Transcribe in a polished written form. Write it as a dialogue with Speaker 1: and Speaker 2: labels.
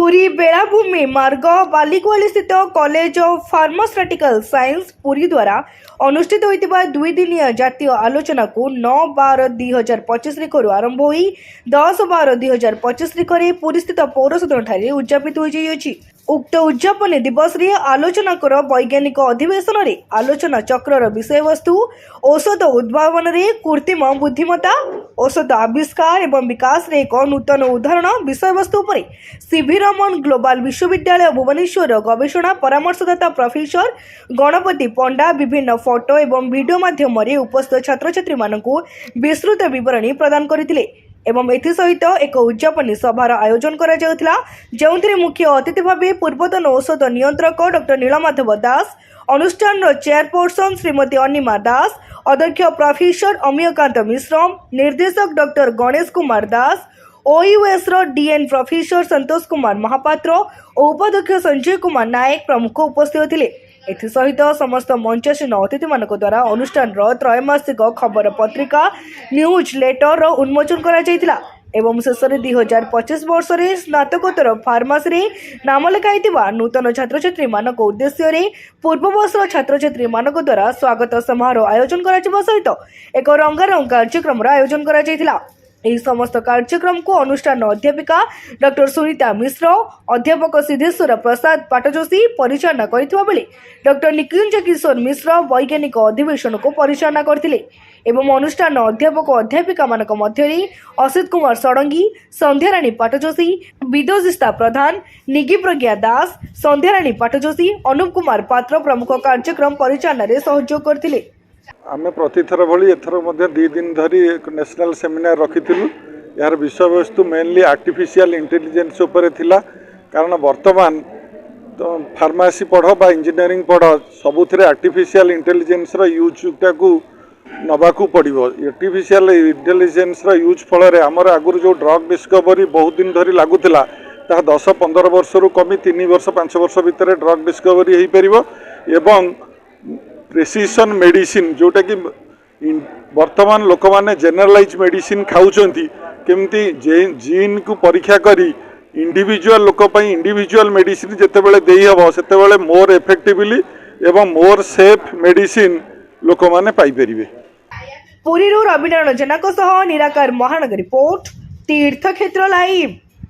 Speaker 1: पुरी बेलाभूमि मार्ग बालिकुआली स्थित college of pharmaceutical science Puri द्वारा अनुष्ठित होता 2 दिनिया जातीय आलोचना को 9/12/2025 आरंभ हो 10/12/2025 पुरी स्थित पौर सदन ठारे उद्यापित हो उक्त उद्यापन दिवस रे आलोचना कर वैज्ञानिक अधिवेशन रे आलोचना चक्रर विषय वस्तु औषध उद्भावन रे कृत्रिम बुद्धिमत्ता औषध आविष्कार एवं विकास रे एक नूतन उदाहरण विषय वस्तु पर सीवी रमन ग्लोबल विश्वविद्यालय भुवनेश्वर गवेषणा परामर्शदाता प्रोफेसर गणपति पंडा विभिन्न फोटो एवं वीडियो माध्यम उपस्थित छात्र छात्री मानकु विस्तृत विवरणी प्रदान करथिले एवं एसहित एक उद्यापनी सभार आयोजन करा जाउथला जेउथिरे मुख्य अतिथि भावे पूर्वतन औषध नियंत्रक डॉक्टर नीलमाधव दास अनुष्ठान चेयरपर्सन श्रीमती अनिमा दास अध्यक्ष प्रोफेसर अमियकांत मिश्र निर्देशक doctor Ganesh Kumar Das ओयूएस DN professor Santosh Kumar Mahapatra और उपाध्यक्ष संजय कुमार नायक प्रमुख उपस्थित थे एसहित समस्त मंचासीन अतिथि मान द्वारा अनुष्ठान त्रैमासिक खबर पत्रिका न्यूज लेटर उन्मोचन करा जायतिला एवं शेष 2025 वर्ष में स्नातकोत्तर फार्मासी नाम लिखाई नूतन छात्र छात्री मानक उद्देश्य पूर्व वर्ष छात्र छात्री मानक द्वारा स्वागत समारोह आयोजन करा सहित एक रंगारंग कार्यक्रम आयोजन करा जायतिला। ଏହି ସମସ୍ତ କାର୍ଯ୍ୟକ୍ରମକୁ ଅନୁଷ୍ଠାନ ଅଧ୍ୟାପିକା ଡକ୍ଟର ସୁନିତା ମିଶ୍ର ଅଧ୍ୟାପକ ସିଦ୍ଧେଶ୍ୱର ପ୍ରସାଦ ପାଟଯୋଶୀ ପରିଚାଳନା କରିଥିବା ବେଳେ ଡକ୍ଟର ନିକୁଞ୍ଜ କିଶୋର ମିଶ୍ର ବୈଜ୍ଞାନିକ ଅଧିବେଶନକୁ ପରିଚାଳନା କରିଥିଲେ ଏବଂ ଅନୁଷ୍ଠାନ ଅଧ୍ୟାପକ ଅଧ୍ୟାପିକାମାନଙ୍କ ମଧ୍ୟରେ ଅସିତ କୁମାର ଷଡ଼ଙ୍ଗୀ ସନ୍ଧ୍ୟାରାଣୀ ପାଟଯୋଶୀ ବିଦୋଜିସ୍ତା ପ୍ରଧାନ ନିଗି ପ୍ରଜ୍ଞା ଦାସ ସନ୍ଧ୍ୟାରାଣୀ ପାଟଯୋଶୀ ଅନୁପ କୁମାର ପାତ୍ର ପ୍ରମୁଖ କାର୍ଯ୍ୟକ୍ରମ ପରିଚାଳନାରେ ସହଯୋଗ କରିଥିଲେ।
Speaker 2: आमे प्रतिथर भली एथर मध्य 2 दिन धरी एक नेशनल सेमिनार रखिथिलु। यार विषय वस्तु मेनली आर्टिफिशियल इंटेलिजेंस उपरे थिला कारण वर्तमान तो फार्मेसी पढ़ बा इंजीनियरिंग पढ़ सबुथिरे आर्टिफिशियल इंटेलिजेंस रो यूज को नबाकू पड़ो। आर्टिफिशियल इंटेलिजेंस रो यूज फल आमर आगुर जो ड्रग डिस्कवरी बहुत दिन धरी लागुला ता 10-15 वर्ष रु कमी 3 वर्ष 5 वर्ष भितर ड्रग डिस्कवरी हो पार एवं प्रेसिशन मेडिसिन जोटा कि वर्तमान लोक मैंने जेनरलाइज मेडिसिन खाऊंती केमती जीन को परीक्षा करी इंडिविजुअल लोक इंडिविजुअल मेडिसिन जितेबाला दे हम से मोर इफेक्टिवली एवं मोर सेफ मेडिसिन लोक मैंने पाइपर।
Speaker 1: पुरी रविनारायण जेना निराकार महानगर रिपोर्ट तीर्थक्षेत्र लाइव।